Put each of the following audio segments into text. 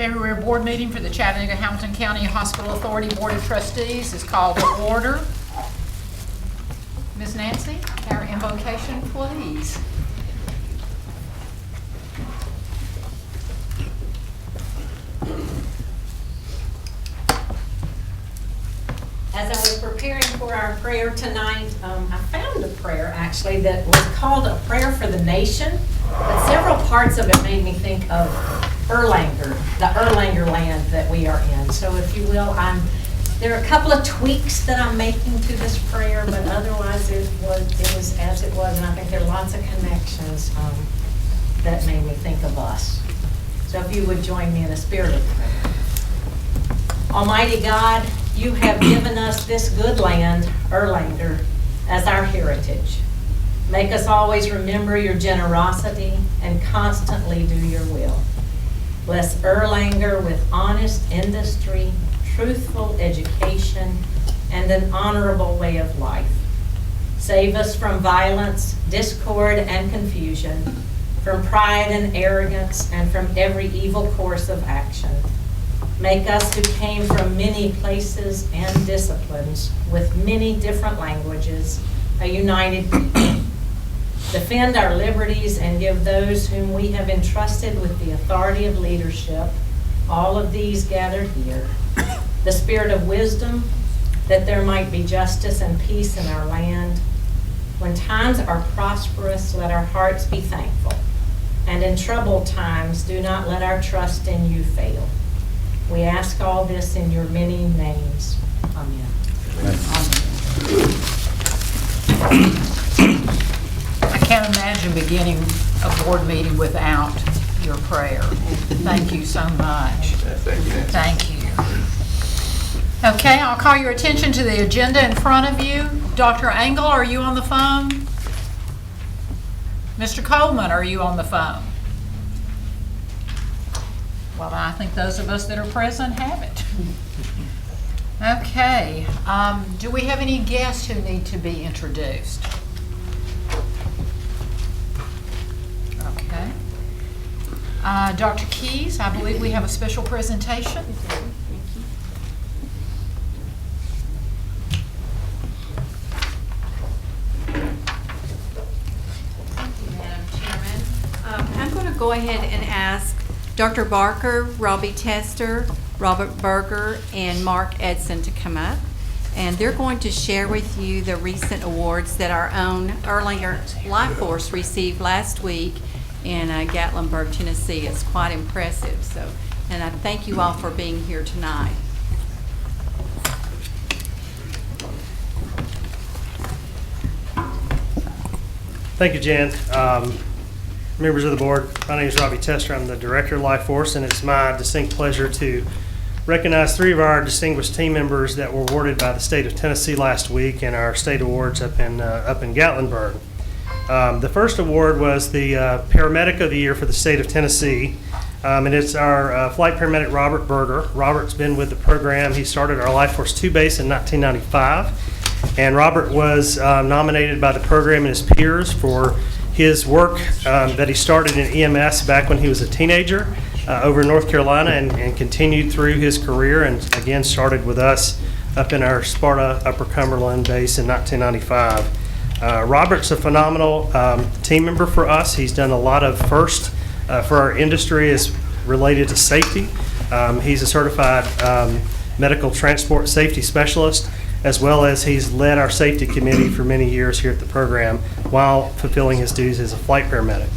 February board meeting for the Chattanooga-Hamilton County Hospital Authority Board of Trustees is called to order. Ms. Nancy, our invocation, please. As I was preparing for our prayer tonight, I found a prayer actually that was called a prayer for the nation, but several parts of it made me think of Erlanger, the Erlanger land that we are in. So if you will, there are a couple of tweaks that I'm making to this prayer, but otherwise it was as it was, and I think there are lots of connections that made me think of us. So if you would join me in a spirit of prayer. Almighty God, you have given us this good land, Erlanger, as our heritage. Make us always remember your generosity and constantly do your will. Bless Erlanger with honest industry, truthful education, and an honorable way of life. Save us from violence, discord, and confusion, from pride and arrogance, and from every evil course of action. Make us who came from many places and disciplines with many different languages, a united people. Defend our liberties and give those whom we have entrusted with the authority of leadership, all of these gathered here, the spirit of wisdom, that there might be justice and peace in our land. When times are prosperous, let our hearts be thankful. And in troubled times, do not let our trust in you fail. We ask all this in your many names. Amen. I can't imagine beginning a board meeting without your prayer. Thank you so much. Thank you. Okay, I'll call your attention to the agenda in front of you. Dr. Engel, are you on the phone? Mr. Coleman, are you on the phone? Well, I think those of us that are present have it. Okay, do we have any guests who need to be introduced? Okay. Dr. Keys, I believe we have a special presentation. Thank you, Madam Chairman. I'm going to go ahead and ask Dr. Barker, Robbie Tester, Robert Berger, and Mark Edison to come up. And they're going to share with you the recent awards that our own Erlanger Life Force received last week in Gatlinburg, Tennessee. It's quite impressive. So, and I thank you all for being here tonight. Thank you, Jan. Members of the board, my name is Robbie Tester. I'm the Director of Life Force, and it's my distinct pleasure to recognize 3 of our distinguished team members that were awarded by the state of Tennessee last week in our state awards up in Gatlinburg. The first award was the Paramedic of the Year for the state of Tennessee, and it's our Flight Paramedic Robert Berger. Robert's been with the program. He started our Life Force 2 base in 1995, and Robert was nominated by the program and his peers for his work that he started in EMS back when he was a teenager over in North Carolina and continued through his career, and again started with us up in our Sparta Upper Cumberland base in 1995. Robert's a phenomenal team member for us. He's done a lot of first for our industry as related to safety. He's a certified medical transport safety specialist, as well as he's led our safety committee for many years here at the program while fulfilling his duties as a flight paramedic.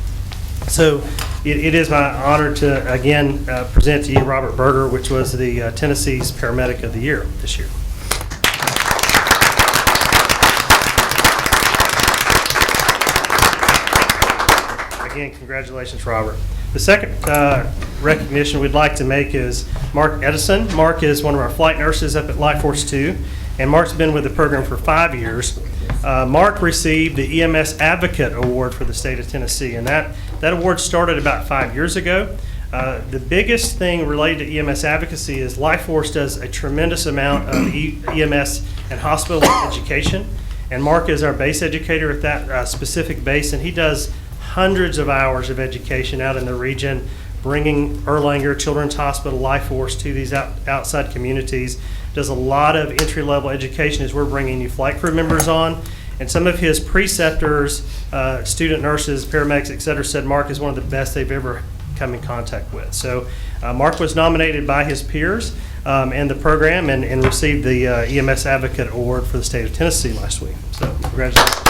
So it is my honor to again present to you Robert Berger, which was the Tennessee's Paramedic of the Year this year. Again, congratulations, Robert. The second recognition we'd like to make is Mark Edison. Mark is one of our flight nurses up at Life Force 2, and Mark's been with the program for 5 years. Mark received the EMS Advocate Award for the state of Tennessee, and that award started about 5 years ago. The biggest thing related to EMS advocacy is Life Force does a tremendous amount of EMS and hospital education, and Mark is our base educator at that specific base, and he does hundreds of hours of education out in the region, bringing Erlanger Children's Hospital Life Force to these outside communities. Does a lot of entry-level education as we're bringing new flight crew members on. And some of his preceptors, student nurses, paramedics, et cetera, said Mark is one of the best they've ever come in contact with. So Mark was nominated by his peers and the program and received the EMS Advocate Award for the state of Tennessee last week. So congratulations.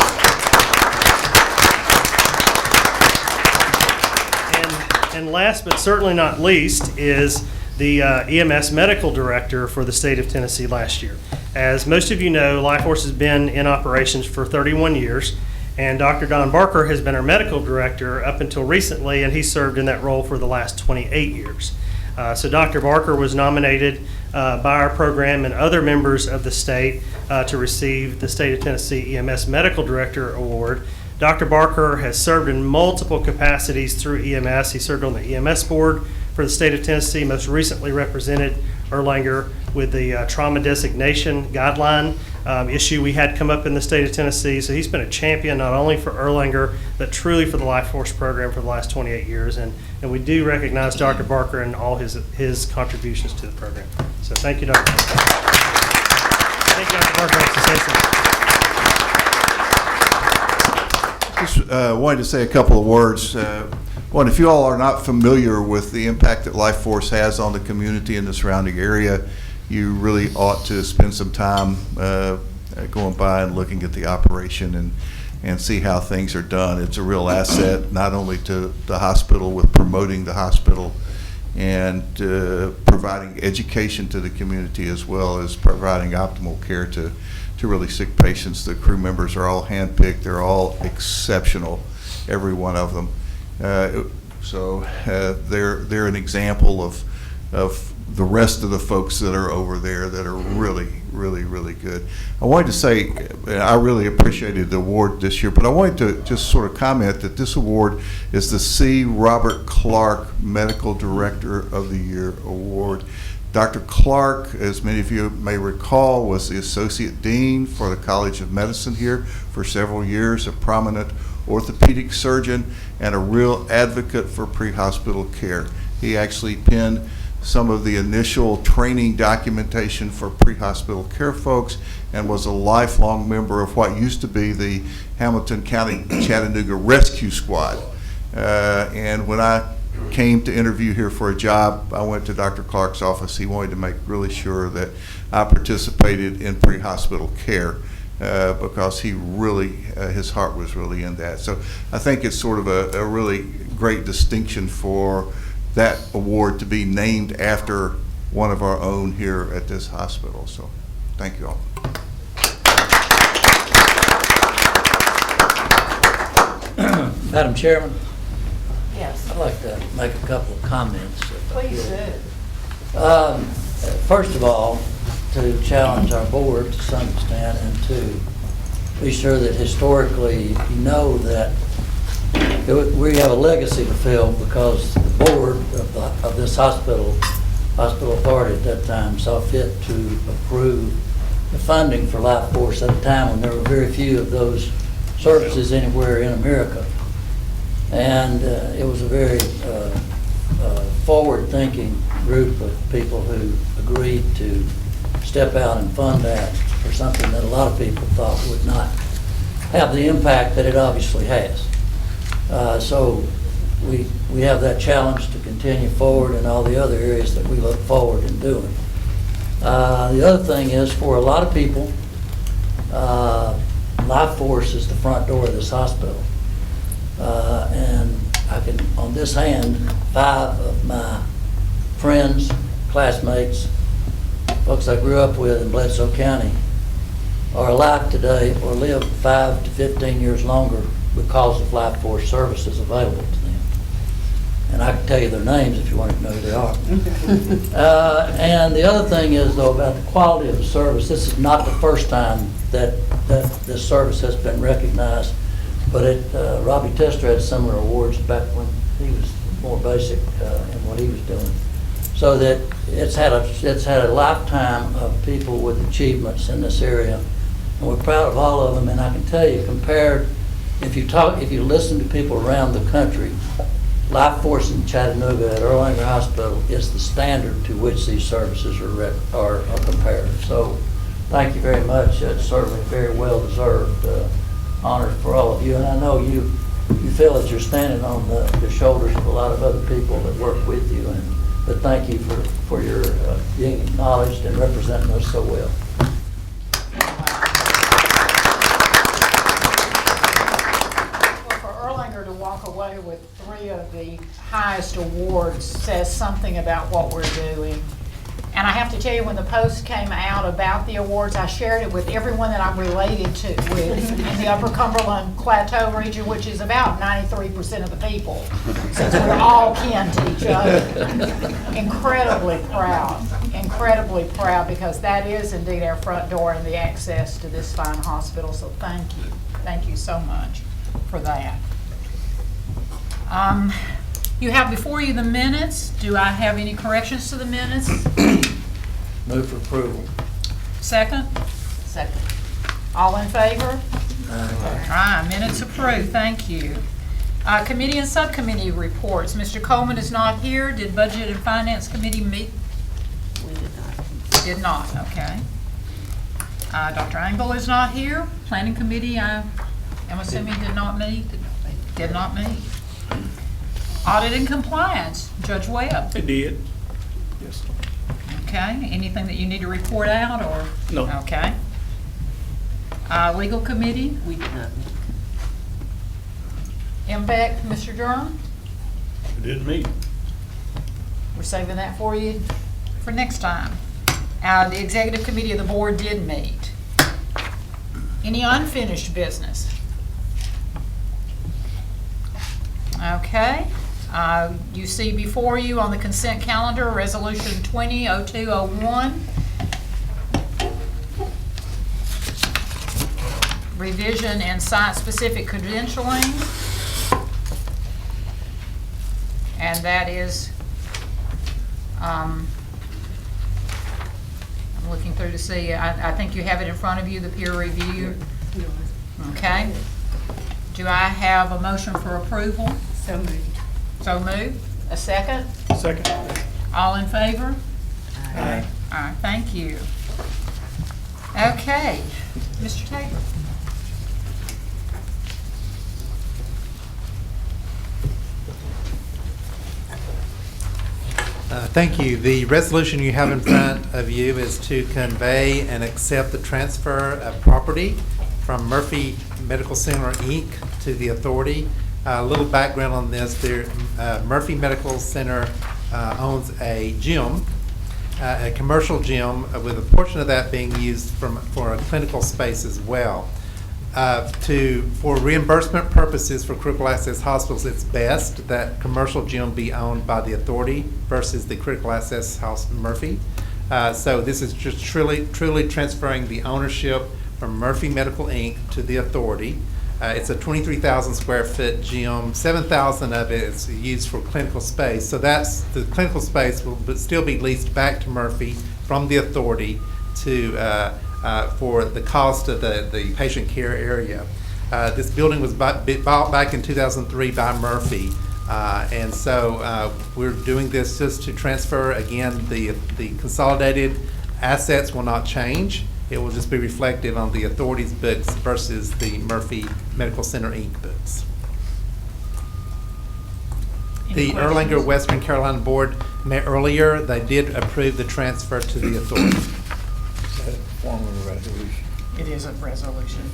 And last but certainly not least is the EMS Medical Director for the state of Tennessee last year. As most of you know, Life Force has been in operations for 31 years, and Dr. Don Barker has been our Medical Director up until recently, and he served in that role for the last 28 years. So Dr. Barker was nominated by our program and other members of the state to receive the State of Tennessee EMS Medical Director Award. Dr. Barker has served in multiple capacities through EMS. He served on the EMS board for the state of Tennessee, most recently represented Erlanger with the trauma designation guideline issue we had come up in the state of Tennessee. So he's been a champion not only for Erlanger, but truly for the Life Force program for the last 28 years. And we do recognize Dr. Barker and all his contributions to the program. So thank you, Dr. Barker. Thank you, Dr. Barker. Wants to say something. Just wanted to say a couple of words. One, if you all are not familiar with the impact that Life Force has on the community and the surrounding area, you really ought to spend some time going by and looking at the operation and see how things are done. It's a real asset, not only to the hospital with promoting the hospital and providing education to the community, as well as providing optimal care to really sick patients. The crew members are all handpicked. They're all exceptional, every one of them. They're an example of the rest of the folks that are over there that are really, really, really good. I wanted to say I really appreciated the award this year, but I wanted to just sort of comment that this award is the C. Robert Clark Medical Director of the Year Award. Dr. Clark, as many of you may recall, was the Associate Dean for the College of Medicine here for several years, a prominent orthopedic surgeon, and a real advocate for pre-hospital care. He actually penned some of the initial training documentation for pre-hospital care folks and was a lifelong member of what used to be the Hamilton County Chattanooga Rescue Squad. And when I came to interview here for a job, I went to Dr. Clark's office. He wanted to make really sure that I participated in pre-hospital care because he really, his heart was really in that. So I think it's sort of a really great distinction for that award to be named after one of our own here at this hospital. So thank you all. Madam Chairman, Yes, I'd like to make a couple of comments. please do. First of all, to challenge our board to some extent and to be sure that historically you know that we have a legacy to fill, because the board of this hospital authority at that time saw fit to approve the funding for Life Force at a time when there were very few of those services anywhere in America. And it was a very forward-thinking group of people who agreed to step out and fund that for something that a lot of people thought would not have the impact that it obviously has. So we have that challenge to continue forward in all the other areas that we look forward in doing. The other thing is, for a lot of people, Life Force is the front door of this hospital. And I can, on this hand, 5 of my friends, classmates, folks I grew up with in Bledsoe County are alive today or live 5 to 15 years longer because of Life Force services available to them. And I can tell you their names if you want to know who they are. And the other thing is, though, about the quality of the service. This is not the first time that this service has been recognized. But Robbie Tester had similar awards back when he was more basic in what he was doing. So that it's had a lifetime of people with achievements in this area, and we're proud of all of them. And I can tell you, compared, if you listen to people around the country Life Force in Chattanooga at Erlanger Hospital is the standard to which these services are compared. So thank you very much. It's certainly very well-deserved honor for all of you. And I know you feel that you're standing on the shoulders of a lot of other people that work with you. But thank you for your being acknowledged and representing us so well. Well, for Erlanger to walk away with 3 of the highest awards says something about what we're doing. And I have to tell you, when the post came out about the awards, I shared it with everyone that I'm related to with in the Upper Cumberland Plateau region, which is about 93% of the people, since we're all kin to each other. Incredibly proud, because that is indeed our front door and the access to this fine hospital. So thank you so much for that. You have before you the minutes. Do I have any corrections to the minutes? Move for approval. Second? Second. All in favor? Aye. Minutes approved. Thank you. Committee and subcommittee reports. Mr. Coleman is not here. Did Budget and Finance Committee meet? We did not. Did not, okay. Dr. Angle is not here. Planning Committee, I am assuming did not meet? Did not meet. Audit and Compliance, Judge Webb. It did. Yes. Okay, anything that you need to report out, or? No. Okay. Legal Committee, We did not meet. MBEC, Mr. Durham? It didn't meet. We're saving that for you for next time. The Executive Committee of the Board did meet. Any unfinished business? Okay. You see before you on the consent calendar, Resolution 20-0201. Revision and site-specific credentialing. And that is, I'm looking through to see, I think you have it in front of you, the peer review. Okay. Do I have a motion for approval? So moved. So moved. A second? Second. All in favor? Aye. All right, thank you. Okay, Mr. Tabor. Thank you. The resolution you have in front of you is to convey and accept the transfer of property from Murphy Medical Center, Inc. to the authority. A little background on this. Murphy Medical Center owns a gym, a commercial gym, with a portion of that being used for a clinical space as well. For reimbursement purposes for critical access hospitals, it's best that commercial gym be owned by the authority versus the critical access house Murphy. So this is just truly transferring the ownership from Murphy Medical Inc. to the authority. It's a 23,000 square foot gym. 7,000 of it is used for clinical space. So that's the clinical space will still be leased back to Murphy from the authority to for the cost of the patient care area. This building was bought back in 2003 by Murphy, and so we're doing this just to transfer. Again, the consolidated assets will not change. It will just be reflective on the authority's books versus the Murphy Medical Center Inc. books. The Erlanger Western Carolina Board met earlier. They did approve the transfer to the authority. Form of a resolution. It is a resolution.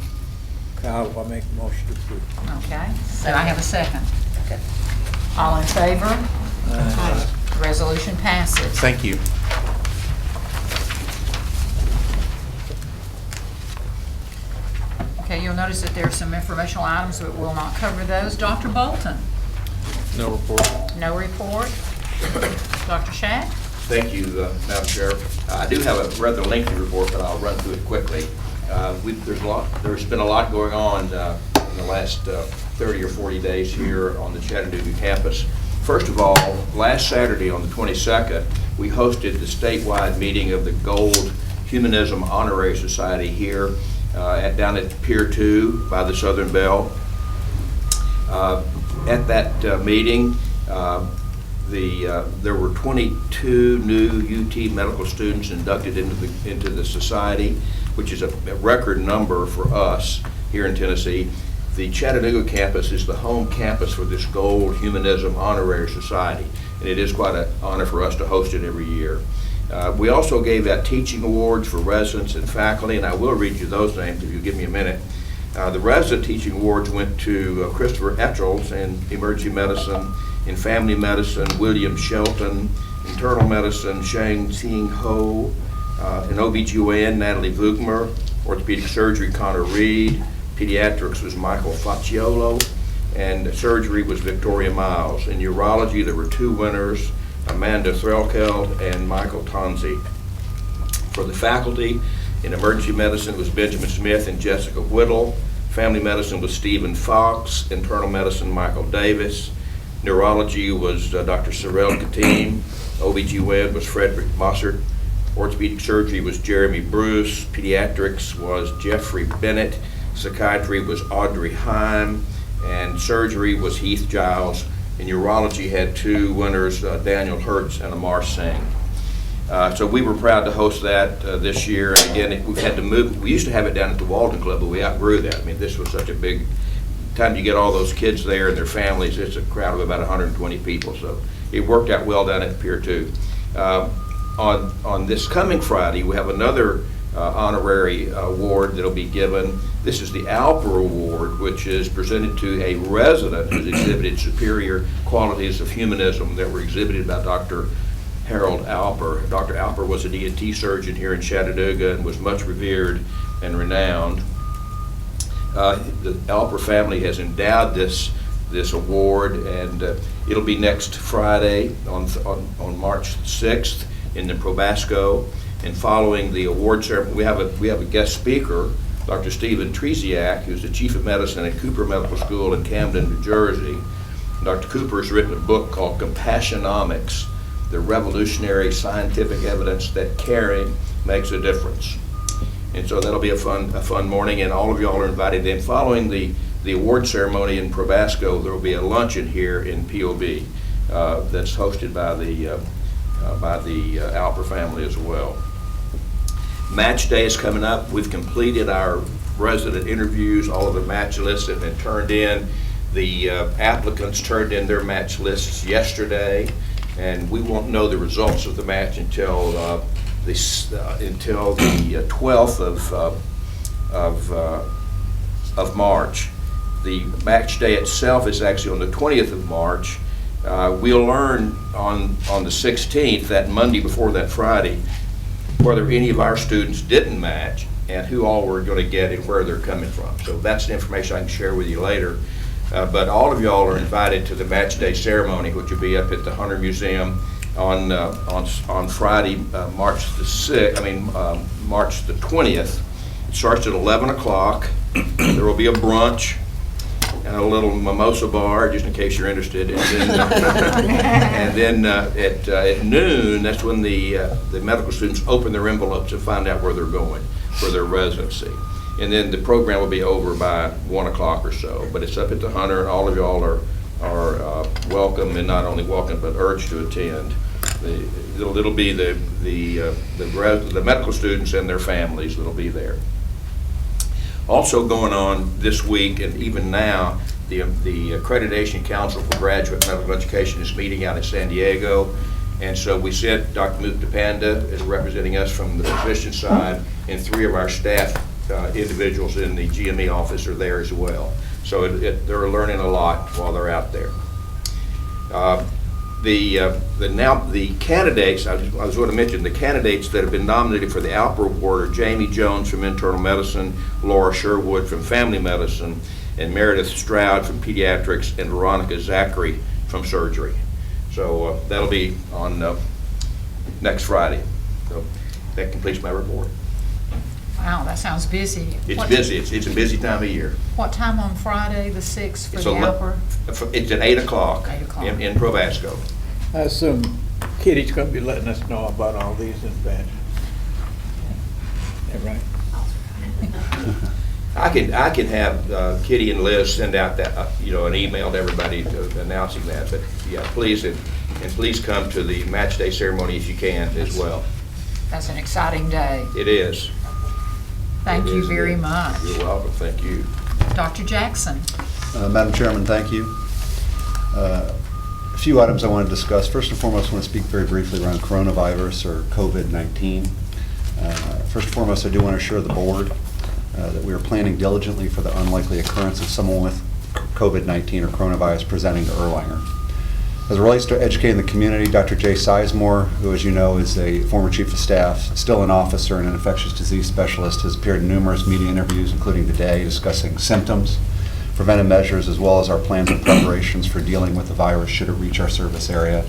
I'll make a motion to approve. Okay. Do I have a second? Okay. All in favor? Aye. Resolution passes. Thank you. Okay, you'll notice that there are some informational items, but we'll not cover those. Dr. Bolton? No report. No report. Dr. Shack? Thank you, Madam Chair. I do have a rather lengthy report, but I'll run through it quickly. There's been a lot going on in the last 30 or 40 days here on the Chattanooga campus. First of all, last Saturday on the 22nd, we hosted the statewide meeting of the Gold Humanism Honorary Society here down at Pier 2 by the Southern Bell. At that meeting, There were 22 new UT medical students inducted into the society, which is a record number for us here in Tennessee. The Chattanooga campus is the home campus for this Gold Humanism Honorary Society, and it is quite an honor for us to host it every year. We also gave out teaching awards for residents and faculty, and I will read you those names if you give me a minute. The resident teaching awards went to Christopher Etchells in emergency medicine, in family medicine, William Shelton, internal medicine, Shang Ting Ho, in OBGYN, Natalie Vugmer, orthopedic surgery, Connor Reed, pediatrics was Michael Facciolo, and surgery was Victoria Miles. In urology, there were 2 winners, Amanda Threlkeld and Michael Tonzi. For the faculty, in emergency medicine was Benjamin Smith and Jessica Whittle. Family medicine was Stephen Fox. Internal medicine, Michael Davis. Neurology was Dr. Sorrel Katim. OBGYN was Frederick Mossert. Orthopedic surgery was Jeremy Bruce. Pediatrics was Jeffrey Bennett. Psychiatry was Audrey Heim. And surgery was Heath Giles. And urology had 2 winners, Daniel Hertz and Amar Singh. So we were proud to host that this year. And again, we've had to move. We used to have it down at the Walden Club, but we outgrew that. I mean, this was such a big time. You get all those kids there and their families. It's a crowd of about 120 people. So it worked out well down at Pier 2. On this coming Friday, we have another honorary award that'll be given. This is the Alper Award, which is presented to a resident who's exhibited superior qualities of humanism that were exhibited by Dr. Harold Alper. Dr. Alper was an ENT surgeon here in Chattanooga and was much revered and renowned. The Alper family has endowed this award, and it'll be next Friday on March 6th in the Probasco. And following the award ceremony, we have a guest speaker, Dr. Stephen Treziak, who's the chief of medicine at Cooper Medical School in Camden, New Jersey. Dr. Cooper has written a book called Compassionomics, the revolutionary scientific evidence that caring makes a difference. And so that'll be a fun morning, and all of y'all are invited in. Following the award ceremony in Probasco, there will be a luncheon here in POB that's hosted by the Alper family as well. Match day is coming up. We've completed our resident interviews. All of the match lists have been turned in. The applicants turned in their match lists yesterday, and we won't know the results of the match until the 12th of March. The match day itself is actually on the 20th of March. We'll learn on the 16th, that Monday before that Friday, whether any of our students didn't match and who all we're going to get and where they're coming from. So that's the information I can share with you later. But all of y'all are invited to the match day ceremony, which will be up at the Hunter Museum on Friday, March the 20th. It starts at 11 o'clock. There will be a brunch and a little mimosa bar, just in case you're interested. And then, at noon, that's when the medical students open their envelopes and find out where they're going for their residency. And then the program will be over by 1 o'clock or so. But it's up at the Hunter, and all of y'all are welcome, and not only welcome, but urged to attend. It'll be the medical students and their families that'll be there. Also going on this week, and even now, the Accreditation Council for Graduate Medical Education is meeting out in San Diego. And so we sent Dr. Mukta Panda is representing us from the physician side, and 3 of our staff individuals in the GME office are there as well. So they're learning a lot while they're out there. The candidates, I was going to mention, the candidates that have been nominated for the Alper Award are Jamie Jones from internal medicine, Laura Sherwood from family medicine, and Meredith Stroud from pediatrics, and Veronica Zachary from surgery. So that'll be on next Friday. So that completes my report. Wow, that sounds busy. It's busy. It's a busy time of year. What time on Friday, the 6th, for It's the Alper? It's at 8 o'clock 8 o'clock. in Probasco. I assume Kitty's gonna be letting us know about all these in advance. Is that right? I can have Kitty and Liz send out that, an email to everybody announcing that, but yeah, please, and please come to the match day ceremony if you can as well. That's an exciting day. It is. Thank It you is very good. much. You're welcome, thank you. Dr. Jackson? Madam Chairman, thank you. A few items I want to discuss. First and foremost, I want to speak very briefly around coronavirus or COVID-19. First and foremost, I do want to assure the board that we are planning diligently for the unlikely occurrence of someone with COVID-19 or coronavirus presenting to Erlanger. As it relates to educating the community, Dr. Jay Sizemore, who as you know is a former chief of staff, still an officer and an infectious disease specialist, has appeared in numerous media interviews, including today, discussing symptoms, preventive measures, as well as our plans and preparations for dealing with the virus should it reach our service area.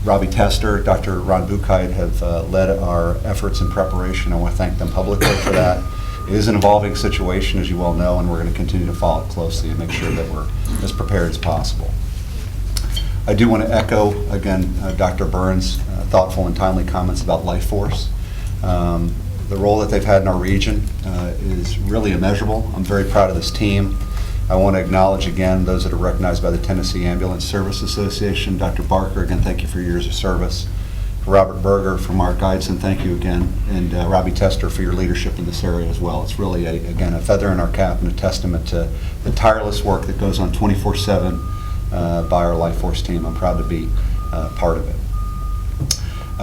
Robbie Tester, Dr. Ron Buchheit have led our efforts in preparation. I want to thank them publicly for that. It is an evolving situation, as you well know, and we're going to continue to follow it closely and make sure that we're as prepared as possible. I do want to echo, again, Dr. Burns' thoughtful and timely comments about Life Force. The role that they've had in our region is really immeasurable. I'm very proud of this team. I want to acknowledge again those that are recognized by the Tennessee Ambulance Service Association. Dr. Barker, again, thank you for your years of service. For Robert Berger, for Mark Edison, thank you again. And Robbie Tester for your leadership in this area as well. It's really, again, a feather in our cap and a testament to the tireless work that goes on 24/7 by our Life Force team. I'm proud to be part of it.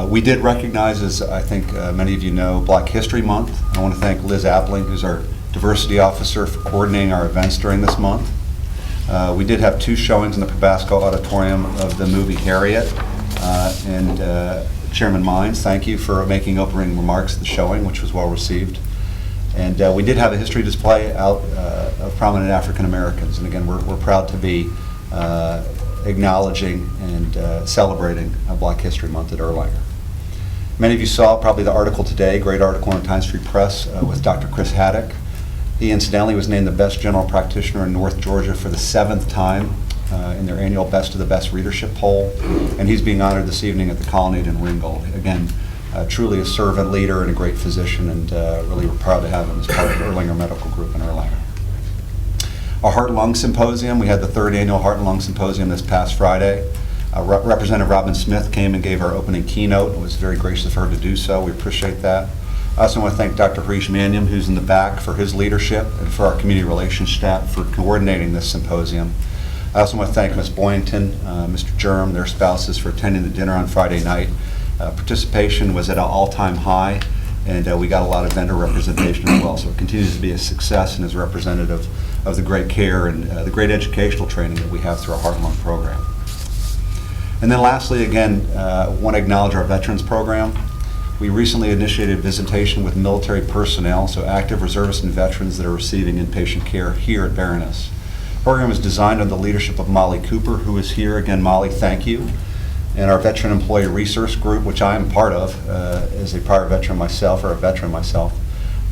We did recognize, as I think many of you know, Black History Month. I want to thank Liz Appling, who's our diversity officer, for coordinating our events during this month. We did have 2 showings in the Probasco Auditorium of the movie Harriet. And Chairman Mines, thank you for making opening remarks at the showing, which was well received. And we did have a history display out of prominent African Americans. And again, we're proud to be acknowledging and celebrating Black History Month at Erlanger. Many of you saw probably the article today, great article in Time Street Press with Dr. Chris Haddock. He incidentally was named the best general practitioner in North Georgia for the 7th time in their annual Best of the Best readership poll. And he's being honored this evening at the Colonnade in Ringgold. Again, truly a servant leader and a great physician, and really we're proud to have him as part of the Erlanger Medical Group in Erlanger. Our Heart and Lung Symposium, we had the 3rd annual Heart and Lung Symposium this past Friday. Representative Robin Smith came and gave our opening keynote. It was very gracious of her to do so. We appreciate that. I also want to thank Dr. Harish Maniam, who's in the back, for his leadership, and for our community relations staff for coordinating this symposium. I also want to thank Ms. Boynton, Mr. Germ, their spouses, for attending the dinner on Friday night. Participation was at an all-time high, and we got a lot of vendor representation as well. So it continues to be a success and is representative of the great care and the great educational training that we have through our Heart and Lung program. And then lastly, again, I want to acknowledge our veterans program. We recently initiated visitation with military personnel, so active reservists and veterans that are receiving inpatient care here at Baroness. The program is designed under the leadership of Molly Cooper, who is here. Again, Molly, thank you. And our Veteran Employee Resource Group, which I am part of as a prior veteran myself, or a veteran myself.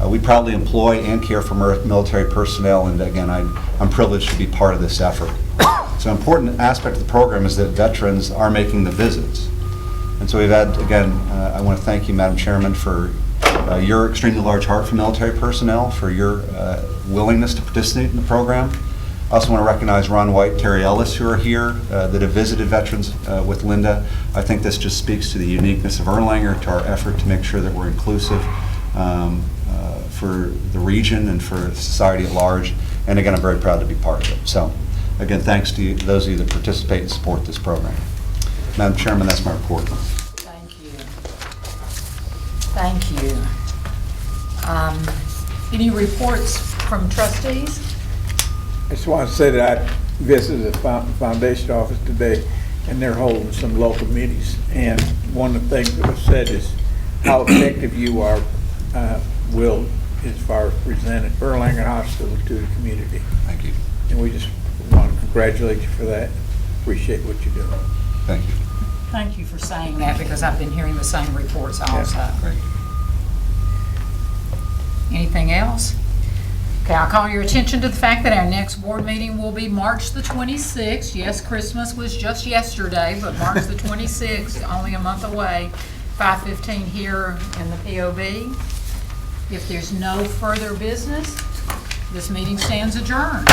We proudly employ and care for military personnel, and again, I'm privileged to be part of this effort. So an important aspect of the program is that veterans are making the visits. And so we've had, again, I want to thank you, Madam Chairman, for your extremely large heart for military personnel, for your willingness to participate in the program. I also want to recognize Ron White, Terry Ellis, who are here, that have visited veterans with Linda. I think this just speaks to the uniqueness of Erlanger, to our effort to make sure that we're inclusive for the region and for society at large. And again, I'm very proud to be part of it. So again, thanks to those of you that participate and support this program. Madam Chairman, that's my report. Thank you. Thank you. Any reports from trustees? I just want to say that I visited the foundation office today, and they're holding some local meetings. And one of the things that was said is how effective you are, Will, as far as presenting Erlanger Hospital to the community. Thank you. And we just want to congratulate you for that. Appreciate what you're doing. Thank you. Thank you for saying that, because I've been hearing the same reports also. Yeah, great. Anything else? Okay, I'll call your attention to the fact that our next board meeting will be March the 26th. Yes, Christmas was just yesterday, but March the 26th, only a month away, 5:15 here in the POB. If there's no further business, This meeting stands adjourned.